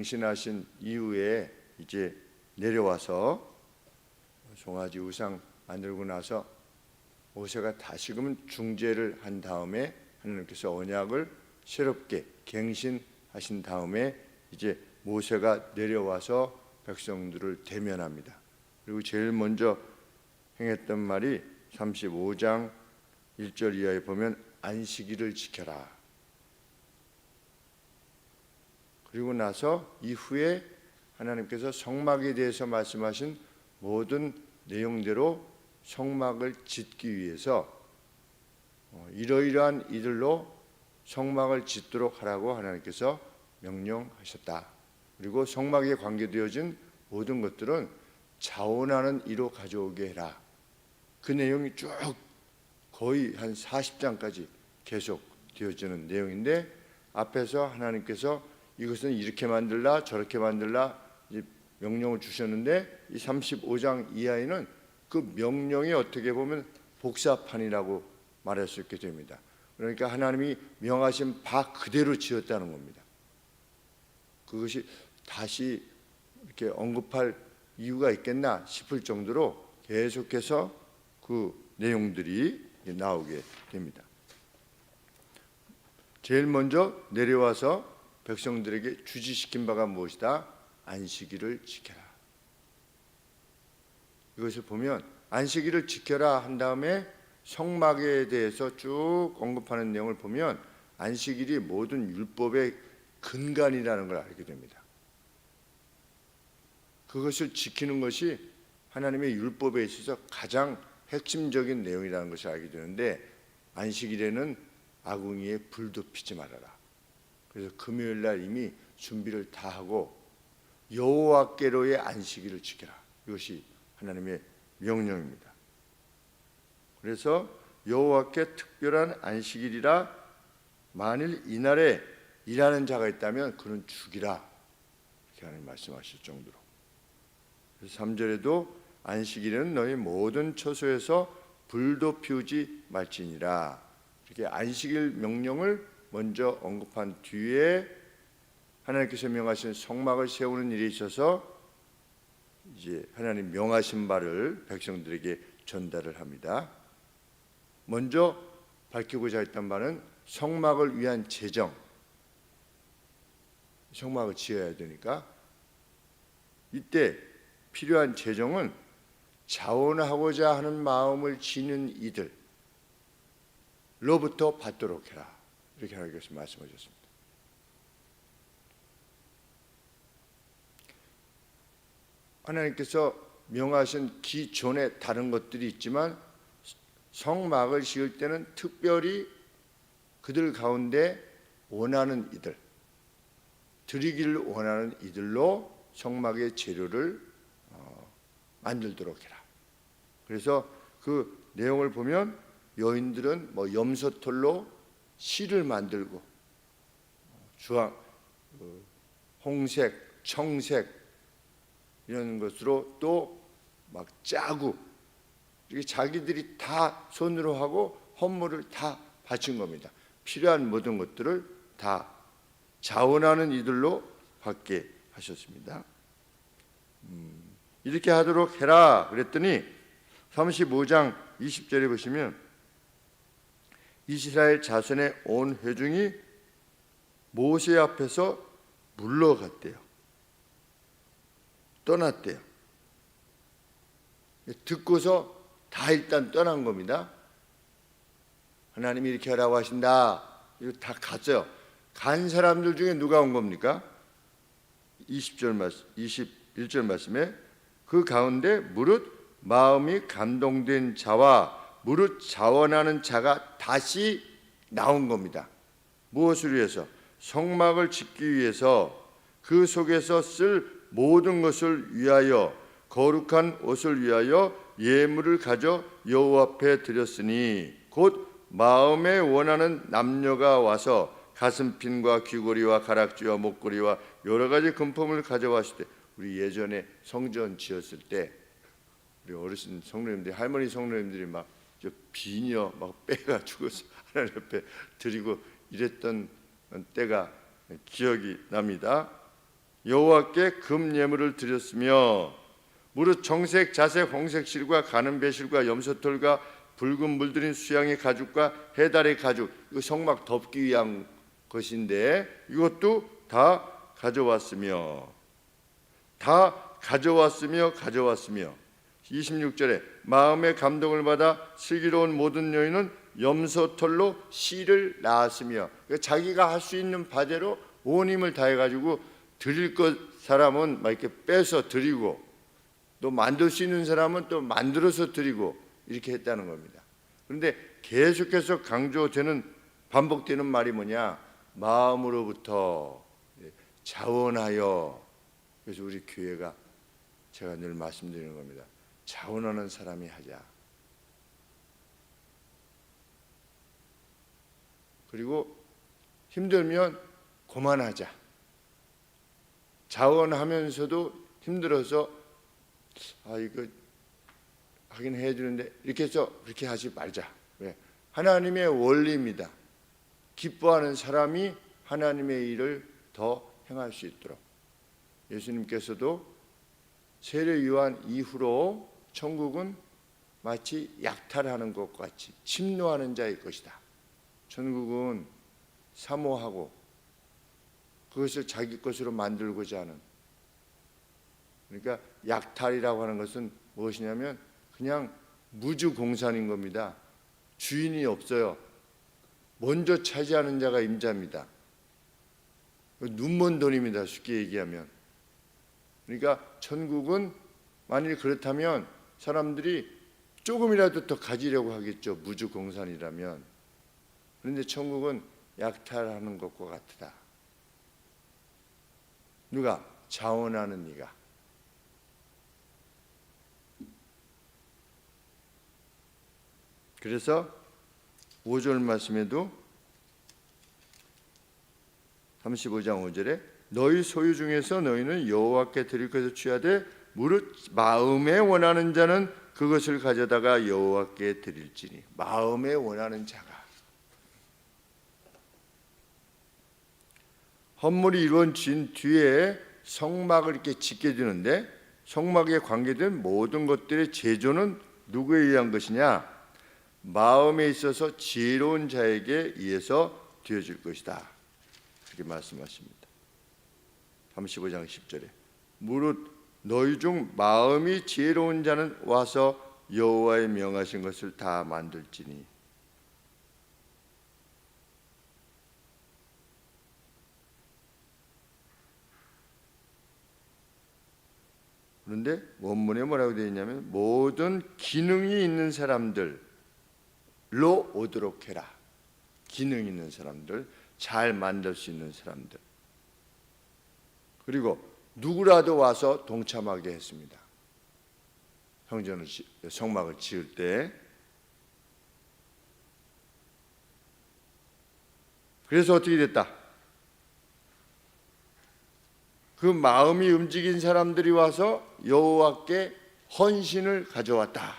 갱신하신 이후에 이제 내려와서 송아지 우상 만들고 나서 모세가 다시금 중재를 한 다음에 하나님께서 언약을 새롭게 갱신하신 다음에 이제 모세가 내려와서 백성들을 대면합니다. 그리고 제일 먼저 행했던 말이 35장 1절 이하에 보면 안식일을 지켜라. 그리고 나서 이후에 하나님께서 성막에 대해서 말씀하신 모든 내용대로 성막을 짓기 위해서 이러이러한 이들로 성막을 짓도록 하라고 하나님께서 명령하셨다. 그리고 성막에 관계되어진 모든 것들은 자원하는 이로 가져오게 해라. 그 내용이 쭉 거의 한 40장까지 계속 되어지는 내용인데, 앞에서 하나님께서 이것은 이렇게 만들라 저렇게 만들라 명령을 주셨는데, 이 35장 이하에는 그 명령이 어떻게 보면 복사판이라고 말할 수 있게 됩니다. 그러니까 하나님이 명하신 바 그대로 지었다는 겁니다. 그것이 다시 이렇게 언급할 이유가 있겠나 싶을 정도로 계속해서 그 내용들이 나오게 됩니다. 제일 먼저 내려와서 백성들에게 주지시킨 바가 무엇이다? 안식일을 지켜라. 이것을 보면 안식일을 지켜라 한 다음에 성막에 대해서 쭉 언급하는 내용을 보면 안식일이 모든 율법의 근간이라는 걸 알게 됩니다. 그것을 지키는 것이 하나님의 율법에 있어서 가장 핵심적인 내용이라는 것을 알게 되는데, 안식일에는 아궁이에 불도 피지 말아라. 그래서 금요일 날 이미 준비를 다 하고 여호와께로의 안식일을 지켜라. 이것이 하나님의 명령입니다. 그래서 여호와께 특별한 안식일이라, 만일 이날에 일하는 자가 있다면 그는 죽이라. 이렇게 하나님 말씀하실 정도로. 그래서 3절에도 안식일에는 너희 모든 처소에서 불도 피우지 말지니라. 이렇게 안식일 명령을 먼저 언급한 뒤에 하나님께서 명하신 성막을 세우는 일에 있어서 이제 하나님 명하신 바를 백성들에게 전달을 합니다. 먼저 밝히고자 했던 바는 성막을 위한 재정, 성막을 지어야 되니까 이때 필요한 재정은 자원하고자 하는 마음을 지닌 이들로부터 받도록 해라. 이렇게 하나님께서 말씀하셨습니다. 하나님께서 명하신 기존에 다른 것들이 있지만 성막을 지을 때는 특별히 그들 가운데 원하는 이들, 드리기를 원하는 이들로 성막의 재료를 만들도록 해라. 그래서 그 내용을 보면 여인들은 염소털로 실을 만들고 주황, 홍색, 청색 이런 것으로 또 막 짜고 이렇게 자기들이 다 손으로 하고 헌물을 다 바친 겁니다. 필요한 모든 것들을 다 자원하는 이들로 받게 하셨습니다. 이렇게 하도록 해라 그랬더니 35장 20절에 보시면 이스라엘 자손의 온 회중이 모세 앞에서 물러갔대요. 떠났대요. 듣고서 다 일단 떠난 겁니다. 하나님이 이렇게 하라고 하신다. 이거 다 갔어요. 간 사람들 중에 누가 온 겁니까? 21절 말씀에 그 가운데 무릇 마음이 감동된 자와 무릇 자원하는 자가 다시 나온 겁니다. 무엇을 위해서? 성막을 짓기 위해서, 그 속에서 쓸 모든 것을 위하여, 거룩한 옷을 위하여 예물을 가져 여호와 앞에 드렸으니 곧 마음에 원하는 남녀가 와서 가슴핀과 귀고리와 가락지와 목걸이와 여러 가지 금품을 가져왔을 때, 우리 예전에 성전 지었을 때 우리 어르신 성도님들이, 할머니 성도님들이 막 비녀 막 빼가지고 하나님 앞에 드리고 이랬던 때가 기억이 납니다. 여호와께 금 예물을 드렸으며 무릇 정색, 자색, 홍색 실과 가는 배실과 염소털과 붉은 물들인 수양의 가죽과 해달의 가죽, 이거 성막 덮기 위한 것인데 이것도 다 가져왔으며 26절에 마음의 감동을 받아 슬기로운 모든 여인은 염소털로 씨를 낳았으며, 자기가 할 수 있는 바대로 온 힘을 다해가지고 드릴 것 사람은 막 이렇게 빼서 드리고 또 만들 수 있는 사람은 또 만들어서 드리고 이렇게 했다는 겁니다. 그런데 계속해서 강조되는 반복되는 말이 뭐냐? 마음으로부터 자원하여. 그래서 우리 교회가 제가 늘 말씀드리는 겁니다. 자원하는 사람이 하자. 그리고 힘들면 그만하자. 자원하면서도 힘들어서 이거 하긴 해야 되는데 이렇게 해서 그렇게 하지 말자. 왜? 하나님의 원리입니다. 기뻐하는 사람이 하나님의 일을 더 행할 수 있도록. 예수님께서도 세례 요한 이후로 천국은 마치 약탈하는 것과 같이 침노하는 자의 것이다. 천국은 사모하고 그것을 자기 것으로 만들고자 하는, 그러니까 약탈이라고 하는 것은 무엇이냐면 그냥 무주공산인 겁니다. 주인이 없어요. 먼저 차지하는 자가 임자입니다. 눈먼 돈입니다. 쉽게 얘기하면. 그러니까 천국은 만일 그렇다면 사람들이 조금이라도 더 가지려고 하겠죠. 무주공산이라면. 그런데 천국은 약탈하는 것과 같다. 누가? 자원하는 이가. 그래서 5절 말씀에도 35장 5절에 너희 소유 중에서 너희는 여호와께 드릴 것을 취하되 무릇 마음에 원하는 자는 그것을 가져다가 여호와께 드릴지니. 마음에 원하는 자가. 헌물이 이루어진 뒤에 성막을 이렇게 짓게 되는데 성막에 관계된 모든 것들의 제조는 누구에 의한 것이냐? 마음에 있어서 지혜로운 자에게 의해서 되어질 것이다. 그렇게 말씀하십니다. 35장 10절에 무릇 너희 중 마음이 지혜로운 자는 와서 여호와의 명하신 것을 다 만들지니. 그런데 원문에 뭐라고 되어 있냐면 모든 기능이 있는 사람들로 오도록 해라. 기능 있는 사람들, 잘 만들 수 있는 사람들. 그리고 누구라도 와서 동참하게 했습니다. 성전을 성막을 지을 때. 그래서 어떻게 됐다? 그 마음이 움직인 사람들이 와서 여호와께 헌신을 가져왔다.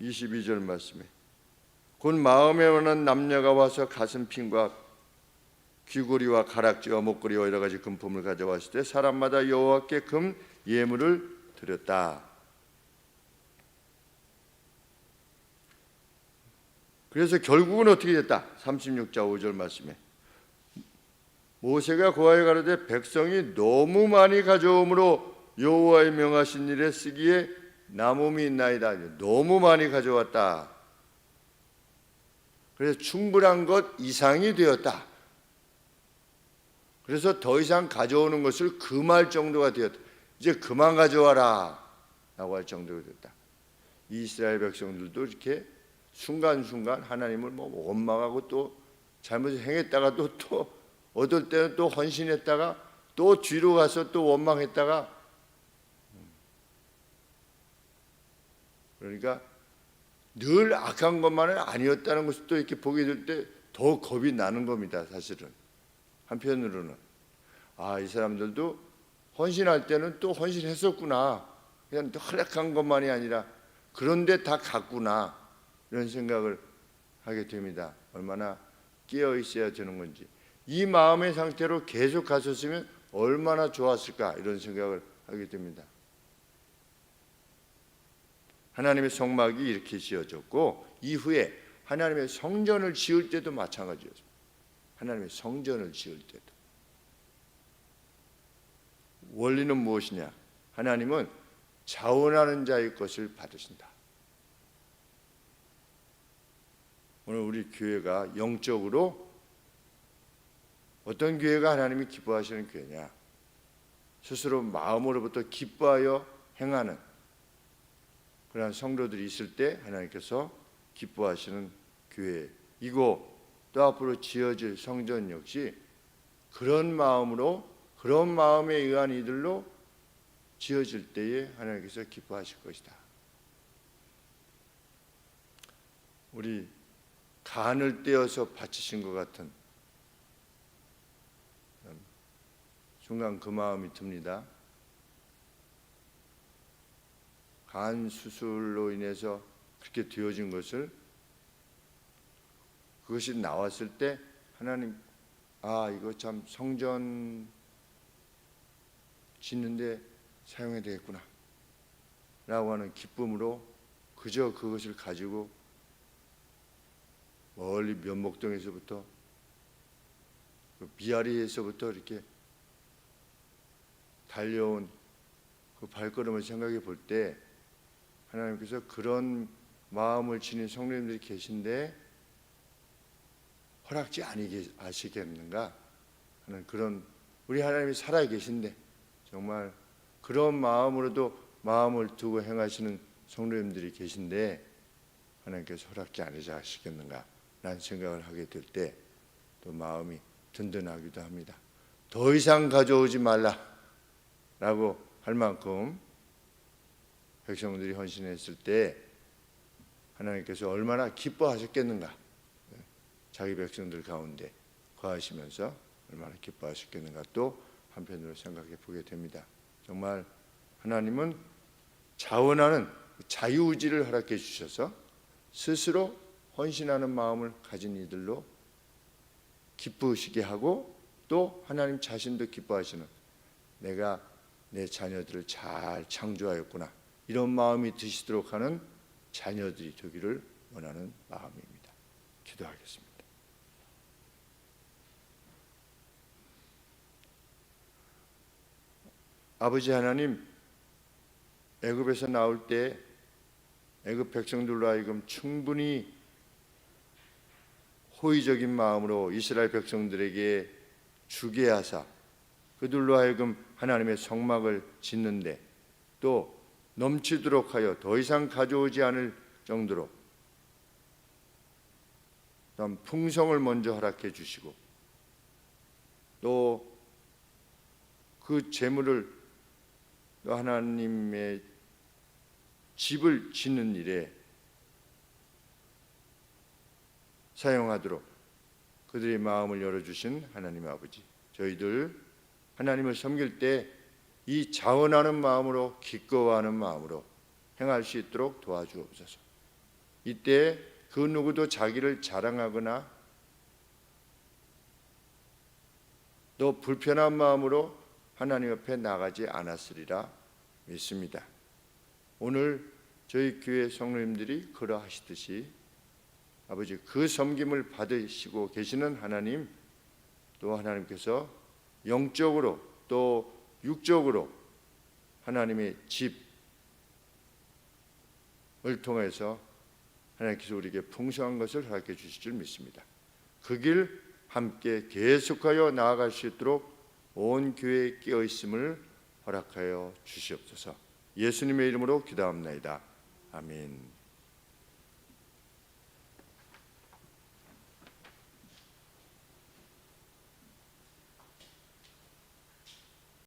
22절 말씀에 곧 마음에 원한 남녀가 와서 가슴핀과 귀고리와 가락지와 목걸이와 여러 가지 금품을 가져왔을 때 사람마다 여호와께 금 예물을 드렸다. 그래서 결국은 어떻게 됐다? 36장 5절 말씀에 모세가 고하여 가로되 백성이 너무 많이 가져오므로 여호와의 명하신 일에 쓰기에 남음이 있나이다. 너무 많이 가져왔다. 그래서 충분한 것 이상이 되었다. 그래서 더 이상 가져오는 것을 금할 정도가 되었다. 이제 그만 가져와라 라고 할 정도가 됐다. 이스라엘 백성들도 이렇게 순간순간 하나님을 원망하고 또 잘못을 행했다가도 또 어떨 때는 또 헌신했다가 또 뒤로 가서 또 원망했다가, 그러니까 늘 악한 것만은 아니었다는 것을 또 이렇게 보게 될 때 더 겁이 나는 겁니다. 사실은 한편으로는 이 사람들도 헌신할 때는 또 헌신했었구나, 그냥 허락한 것만이 아니라 그런데 다 갔구나, 이런 생각을 하게 됩니다. 얼마나 깨어 있어야 되는 건지. 이 마음의 상태로 계속 갔었으면 얼마나 좋았을까 이런 생각을 하게 됩니다. 하나님의 성막이 이렇게 지어졌고 이후에 하나님의 성전을 지을 때도 마찬가지였습니다. 하나님의 성전을 지을 때도 원리는 무엇이냐? 하나님은 자원하는 자의 것을 받으신다. 오늘 우리 교회가 영적으로 어떤 교회가 하나님이 기뻐하시는 교회냐? 스스로 마음으로부터 기뻐하여 행하는 그러한 성도들이 있을 때 하나님께서 기뻐하시는 교회이고, 또 앞으로 지어질 성전 역시 그런 마음으로, 그런 마음에 의한 이들로 지어질 때에 하나님께서 기뻐하실 것이다. 우리 간을 떼어서 바치신 것 같은 순간 그 마음이 듭니다. 간 수술로 인해서 그렇게 되어진 것을, 그것이 나왔을 때 하나님, 이거 참 성전 짓는데 사용해야 되겠구나 라고 하는 기쁨으로 그저 그것을 가지고 멀리 면목동에서부터 미아리에서부터 이렇게 달려온 그 발걸음을 생각해 볼 때 하나님께서 그런 마음을 지닌 성도님들이 계신데 허락지 아니시겠는가 하는 그런, 우리 하나님이 살아 계신데 정말 그런 마음으로도 마음을 두고 행하시는 성도님들이 계신데 하나님께서 허락지 아니시겠는가 라는 생각을 하게 될 때 또 마음이 든든하기도 합니다. 더 이상 가져오지 말라 라고 할 만큼 백성들이 헌신했을 때 하나님께서 얼마나 기뻐하셨겠는가, 자기 백성들 가운데 거하시면서 얼마나 기뻐하셨겠는가 또 한편으로 생각해 보게 됩니다. 정말 하나님은 자원하는 자유의지를 허락해 주셔서 스스로 헌신하는 마음을 가진 이들로 기쁘시게 하고, 또 하나님 자신도 기뻐하시는, 내가 내 자녀들을 잘 창조하였구나 이런 마음이 드시도록 하는 자녀들이 되기를 원하는 마음입니다. 기도하겠습니다. 아버지 하나님, 애굽에서 나올 때 애굽 백성들로 하여금 충분히 호의적인 마음으로 이스라엘 백성들에게 주게 하사 그들로 하여금 하나님의 성막을 짓는데 또 넘치도록 하여 더 이상 가져오지 않을 정도로 풍성을 먼저 허락해 주시고, 또 그 재물을 또 하나님의 집을 짓는 일에 사용하도록 그들의 마음을 열어주신 하나님 아버지, 저희들 하나님을 섬길 때 이 자원하는 마음으로, 기꺼워하는 마음으로 행할 수 있도록 도와주옵소서. 이때 그 누구도 자기를 자랑하거나 또 불편한 마음으로 하나님 옆에 나가지 않았으리라 믿습니다. 오늘 저희 교회 성도님들이 그러하시듯이 아버지, 그 섬김을 받으시고 계시는 하나님, 또 하나님께서 영적으로 또 육적으로 하나님의 집을 통해서 하나님께서 우리에게 풍성한 것을 허락해 주실 줄 믿습니다. 그 길 함께 계속하여 나아갈 수 있도록 온 교회에 끼어 있음을 허락하여 주시옵소서. 예수님의 이름으로 기도합나이다. 아멘.